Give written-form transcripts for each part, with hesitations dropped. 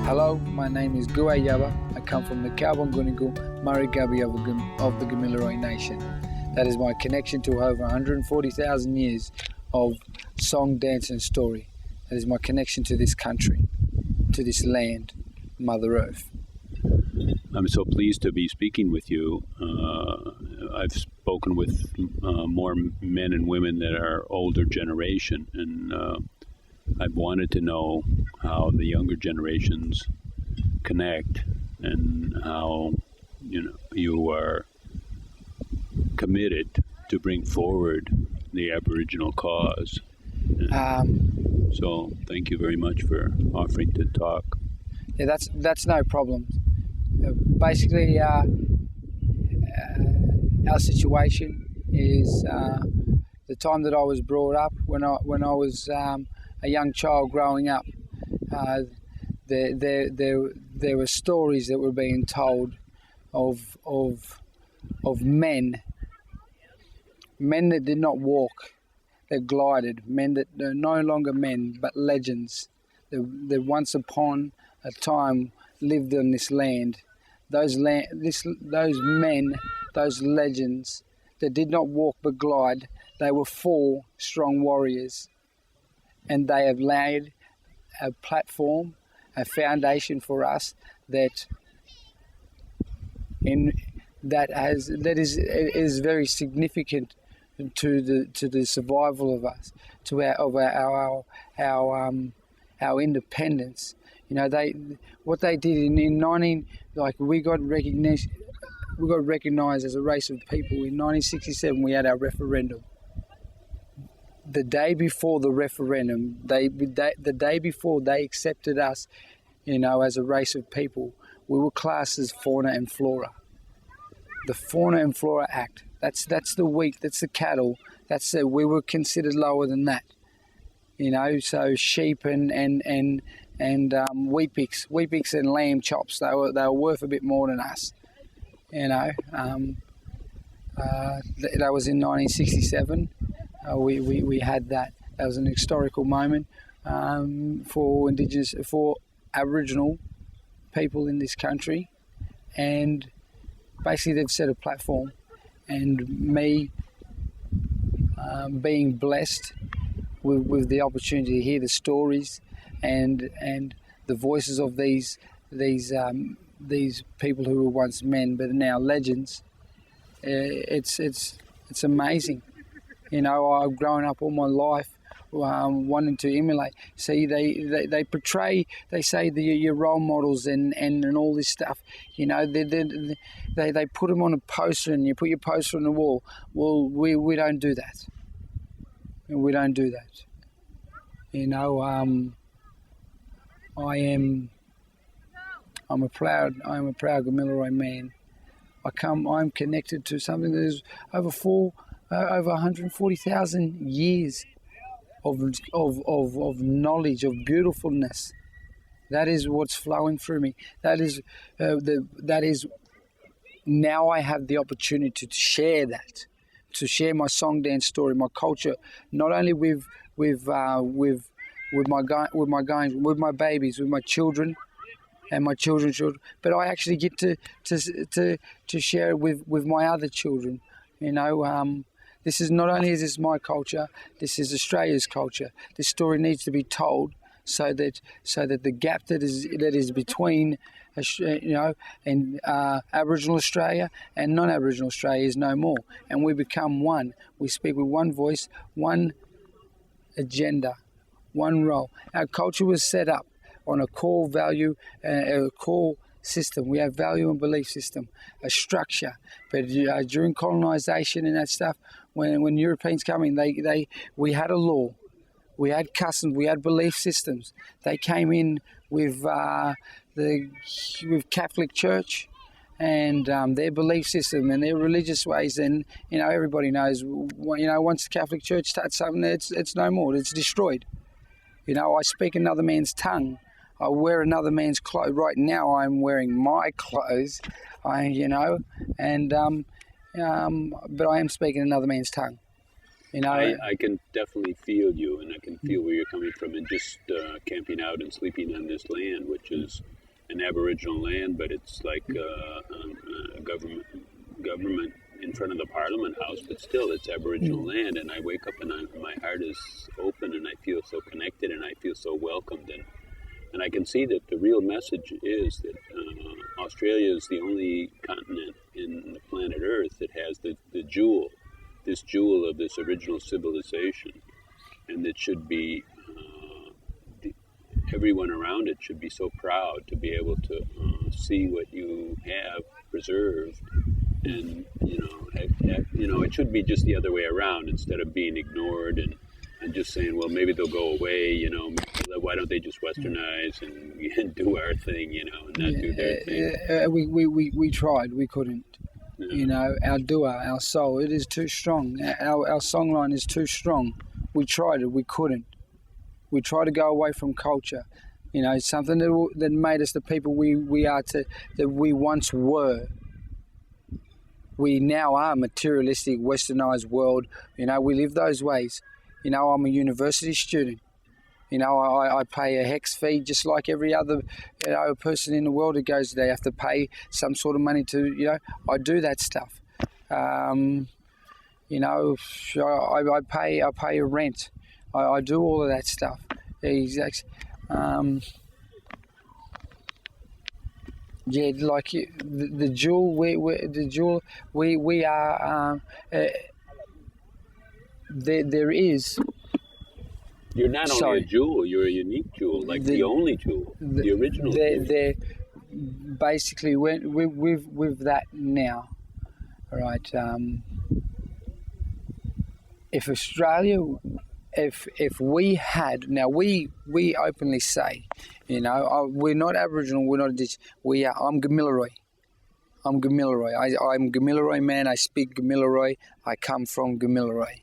Hello, my name is Gua Yaba. I come from the Kalbangunigal Murray Gubbi of the Kamilaroi Nation. That is my connection to over 140,000 years of song, dance and story. That is my connection to this country, to this land, Mother Earth. I'm so pleased to be speaking with you. I've spoken with more men and women that are older generation, and I've wanted to know how the younger generations connect and how you are committed to bring forward the Aboriginal cause. So thank you very much for offering to talk. Yeah, that's no problem. Basically, our situation is the time that I was brought up. When I was a young child growing up, there were stories that were being told of men that did not walk, that glided, men that are no longer men but legends, that once upon a time lived on this land. Those men, those legends that did not walk but glide, they were 4 strong warriors, and they have laid a platform, a foundation for us that is very significant to the survival of us, to our independence. What they did in 19, we got recognized as a race of people in 1967. We had our referendum. The day before the referendum, the day before they accepted us, as a race of people, we were classed as fauna and flora. The Fauna and Flora Act. That's the wheat. That's the cattle. We were considered lower than that. So sheep and Weet-Bix and lamb chops. They were worth a bit more than us. That was in 1967. We had that. That was an historical moment for Aboriginal people in this country, and basically they've set a platform. And me being blessed with the opportunity to hear the stories and the voices of these people who were once men but are now legends. It's amazing. I've grown up all my life wanting to emulate. See, they portray, they say your role models and all this stuff. They put them on a poster, and you put your poster on the wall. Well, we don't do that. We don't do that. I'm a proud Kamilaroi man. I'm connected to something that is over 140,000 years of knowledge, of beautifulness. That is what's flowing through me. That is now I have the opportunity to share that, to share my song, dance story, my culture, not only with my babies, with my children, and my children's children, but I actually get to share it with my other children. This is not only is this my culture, this is Australia's culture. This story needs to be told so that the gap that is between Aboriginal Australia and non-Aboriginal Australia is no more, and we become one. We speak with one voice, one agenda, one role. Our culture was set up on a core value, a core system. We have value and belief system, a structure. But during colonisation and that stuff, when Europeans come in, we had a law, we had customs, we had belief systems. They came in with Catholic Church and their belief system and their religious ways. And everybody knows, once the Catholic Church starts something, it's no more. It's destroyed. I speak another man's tongue. I wear another man's clothes. Right now, I'm wearing my clothes. But I am speaking another man's tongue. I can definitely feel you, and I can feel where you're coming from, and just camping out and sleeping on this land, which is an Aboriginal land, but it's like a government in front of the Parliament House, but still it's Aboriginal land, and I wake up and my heart is open, and I feel so connected, and I feel so welcomed, and I can see that the real message is that Australia is the only continent in the planet Earth that has the jewel, this jewel of this original civilization, and that should be, everyone around it should be so proud to be able to see what you have preserved. And it should be just the other way around, instead of being ignored and just saying, well, maybe they'll go away, why don't they just westernize and do our thing, and not do their thing. We tried, we couldn't. Yeah. Our dua, our soul, it is too strong. Our songline is too strong. We tried it, we couldn't. We try to go away from culture, something that made us the people we are that we once were. We now are materialistic, westernized world. We live those ways. I'm a university student. I pay a HEX fee just like every other person in the world who goes. They have to pay some sort of money to, I do that stuff. I pay a rent. I do all of that stuff. Exactly. Yeah, like the jewel. We are. There is. You're not only a jewel. You're a unique jewel, like the only jewel, the original. They're basically with that now, right? If Australia. If we had, now we openly say, we're not Aboriginal, we're not Indigenous, I'm Kamilaroi. I'm Kamilaroi man, I speak Kamilaroi, I come from Kamilaroi.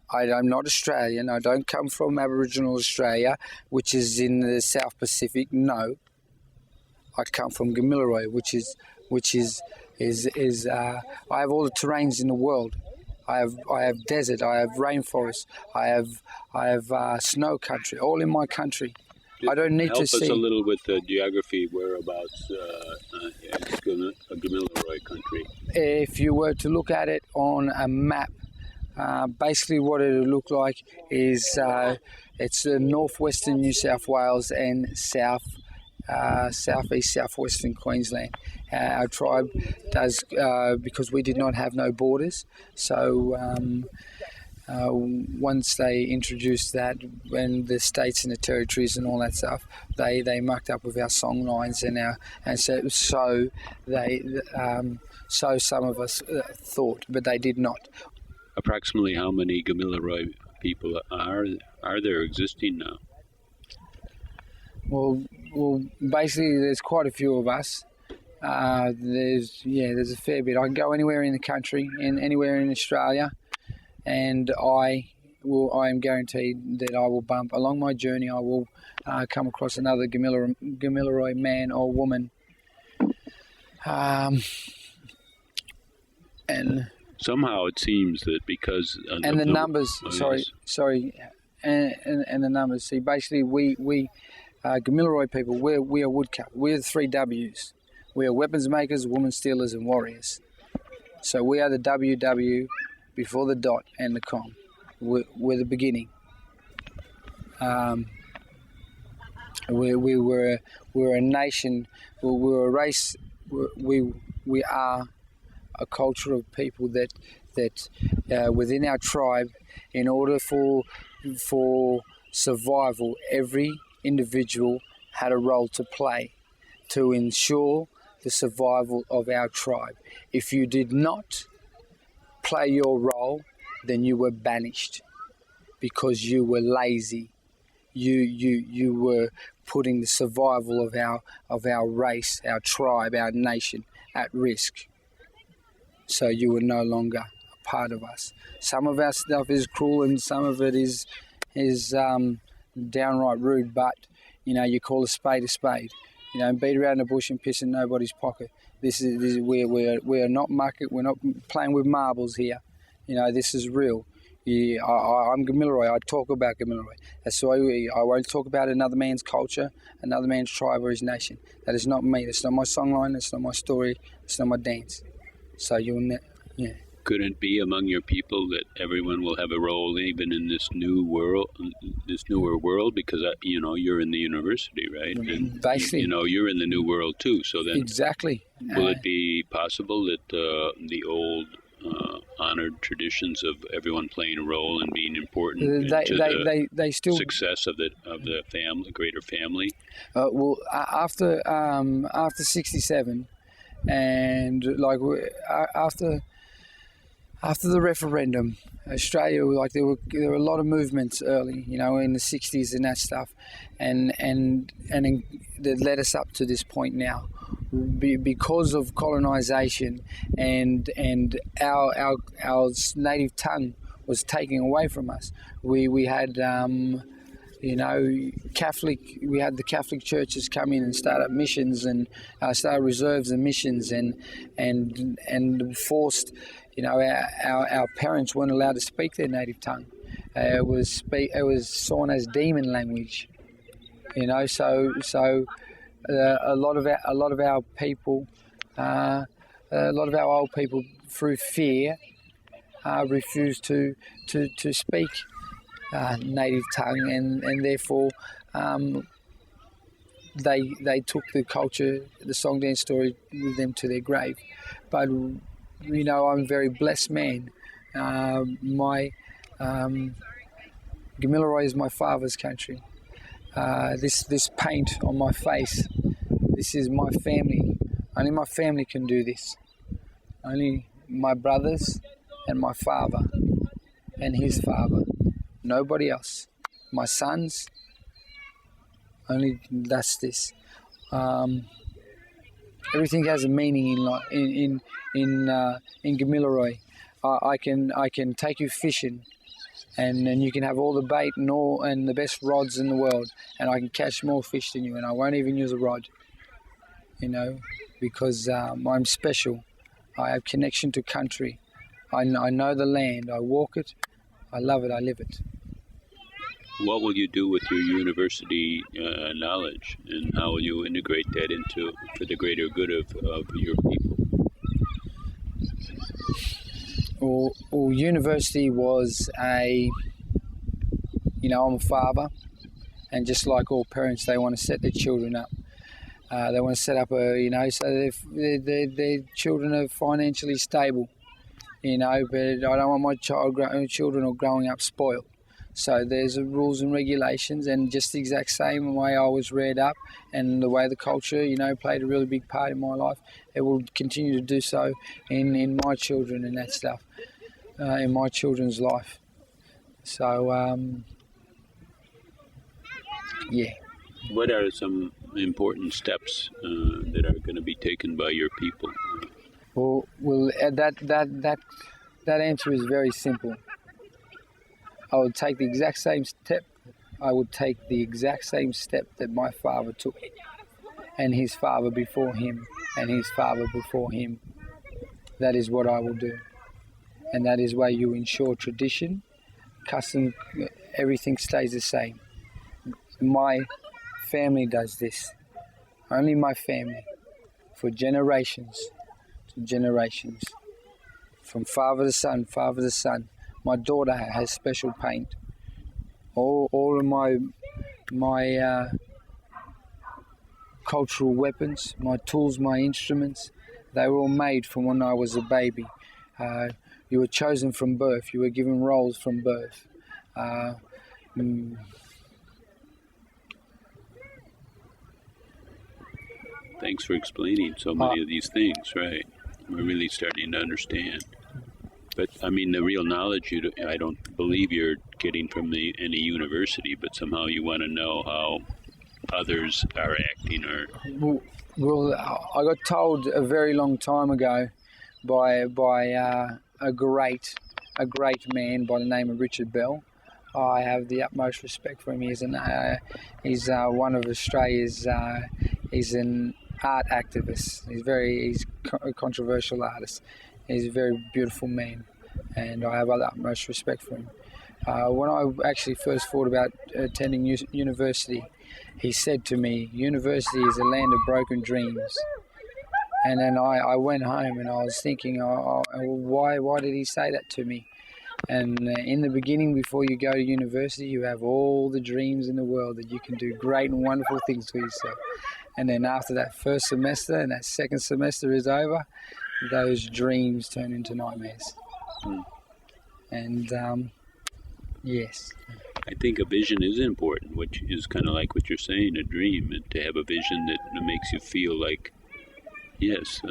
I'm not Australian, I don't come from Aboriginal Australia, which is in the South Pacific, no. I come from Kamilaroi, which is I have all the terrains in the world. I have desert, I have rainforest, I have snow country, all in my country. I don't need to see. Help us a little with the geography, whereabouts Kamilaroi country. If you were to look at it on a map, basically what it would look like is it's northwestern New South Wales and southeast, southwestern Queensland. Our tribe does, because we did not have no borders, so once they introduced that, when the states and the territories and all that stuff, they mucked up with our song lines so some of us thought, but they did not. Approximately how many Kamilaroi people are there existing now? Well, basically, there's quite a few of us. There's a fair bit. I can go anywhere in the country and anywhere in Australia, and I am guaranteed that I will bump along my journey. I will come across another Kamilaroi man or woman, and somehow it seems that because and the numbers. And the numbers. See, basically, we Kamilaroi people, we are woodcut. We're the 3 W's. We are weapons makers, women stealers, and warriors. So we are the WW before the dot and the com. We're the beginning. We were a nation. We were a race. We are a culture of people that within our tribe, in order for survival, every individual had a role to play to ensure the survival of our tribe. If you did not play your role, then you were banished because you were lazy. You were putting the survival of our race, our tribe, our nation at risk. So you were no longer a part of us. Some of our stuff is cruel and some of it is downright rude, but you call a spade a spade. Beat around the bush and piss in nobody's pocket. We are not mucking. We're not playing with marbles here. This is real. Yeah, I'm Kamilaroi. I talk about Kamilaroi. That's why I won't talk about another man's culture, another man's tribe or his nation. That is not me. That's not my songline. That's not my story. That's not my dance. So yeah. Could it be among your people that everyone will have a role, even in this new world, this newer world? Because you're in the university, right? And Basically, you're in the new world too. So then, exactly. will it be possible that the old honored traditions of everyone playing a role and being important They still success of the family, greater family? well after '67, and like after the referendum, Australia, like there were a lot of movements early, in the '60s and that stuff, and that led us up to this point now, because of colonisation and our native tongue was taken away from us. We had we had the Catholic churches come in and start up missions and start reserves and missions and forced. Our parents weren't allowed to speak their native tongue. It was sworn as demon language. So a lot of our people, a lot of our old people, through fear, refused to speak native tongue, and therefore they took the culture, the song dance story, with them to their grave. But I'm a very blessed man. My Kamilaroi is my father's country. This paint on my face, this is my family. Only my family can do this. Only my brothers and my father and his father. Nobody else. My sons. Only that's this. Everything has a meaning in Kamilaroi. I can take you fishing, and you can have all the bait and the best rods in the world, and I can catch more fish than you, and I won't even use a rod. Because I'm special. I have connection to country. I know the land. I walk it. I love it. I live it. What will you do with your university knowledge, and how will you integrate that for the greater good of your people? Well, university was I'm a father, and just like all parents, they want to set their children up. They want to set up so their children are financially stable, but I don't want my children growing up spoiled. So there's rules and regulations, and just the exact same way I was reared up, and the way the culture, played a really big part in my life. It will continue to do so in my children and that stuff, in my children's life. So, yeah. What are some important steps that are going to be taken by your people? Well, that answer is very simple. I would take the exact same step. I would take the exact same step that my father took, and his father before him, and his father before him. That is what I will do, and that is where you ensure tradition, custom, everything stays the same. My family does this. Only my family, for generations to generations, from father to son, father to son. My daughter has special paint. All of my cultural weapons, my tools, my instruments, they were all made from when I was a baby. You were chosen from birth. You were given roles from birth. Thanks for explaining so many of these things, right? We're really starting to understand. But, the real knowledge, I don't believe you're getting from any university, but somehow you want to know how others are acting or... Well, I got told a very long time ago by a great man by the name of Richard Bell. I have the utmost respect for him. He's one of Australia's... he's an art activist. He's a controversial artist. He's a very beautiful man. and I have the utmost respect for him. When I actually first thought about attending university, he said to me, "University is a land of broken dreams." And then I went home and I was thinking, why did he say that to me? And in the beginning, before you go to university, you have all the dreams in the world that you can do great and wonderful things for yourself. And then after that first semester and that second semester is over, those dreams turn into nightmares. And yes. I think a vision is important, which is kind of like what you're saying, a dream, and to have a vision that makes you feel like, yes,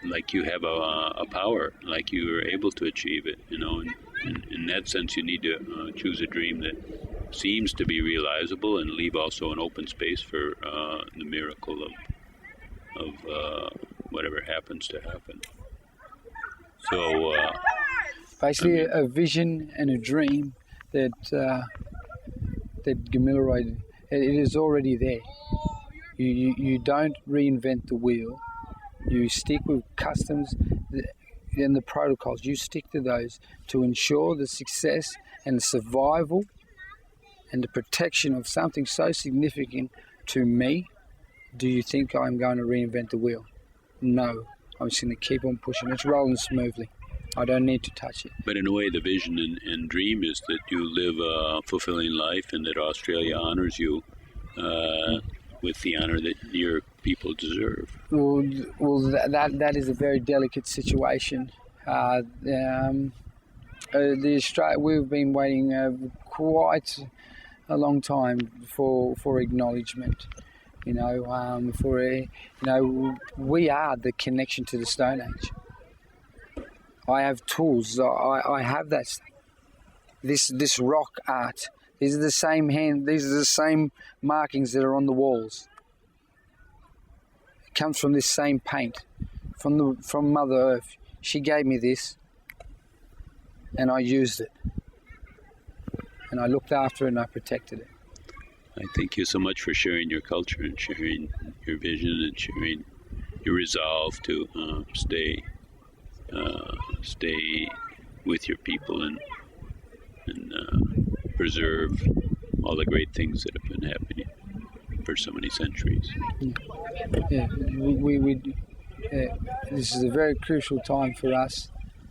like you have a power, like you are able to achieve it, you know. And in that sense, you need to choose a dream that seems to be realizable and leave also an open space for the miracle of whatever happens to happen. So basically, a vision and a dream that Kamilaroi, it is already there. You don't reinvent the wheel. You stick with customs and the protocols. You stick to those to ensure the success and the survival and the protection of something so significant to me. Do you think I'm going to reinvent the wheel? No. I'm just going to keep on pushing. It's rolling smoothly. I don't need to touch it. But in a way, the vision and dream is that you live a fulfilling life and that Australia honors you with the honor that your people deserve. Well, that is a very delicate situation. We've been waiting quite a long time for acknowledgement. We are the connection to the Stone Age. I have tools. I have that. This rock art. These are the same markings that are on the walls. It comes from this same paint, from Mother Earth. She gave me this, and I used it, and I looked after it and I protected it. I thank you so much for sharing your culture and sharing your vision and sharing your resolve to stay with your people and preserve all the great things that have been happening for so many centuries. Yeah, this is a very crucial time for us,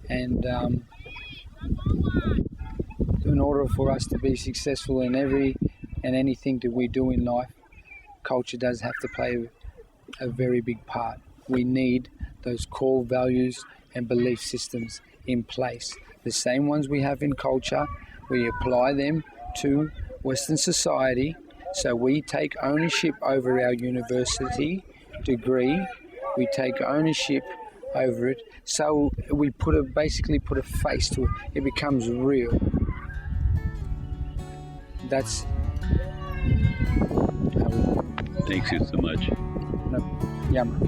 and in order for us to be successful in anything that we do in life, culture does have to play a very big part. We need those core values and belief systems in place. The same ones we have in culture, we apply them to Western society. So we take ownership over our university degree. We take ownership over it. So we basically put a face to it. It becomes real. That's how we do it. Thanks you so much. Yama.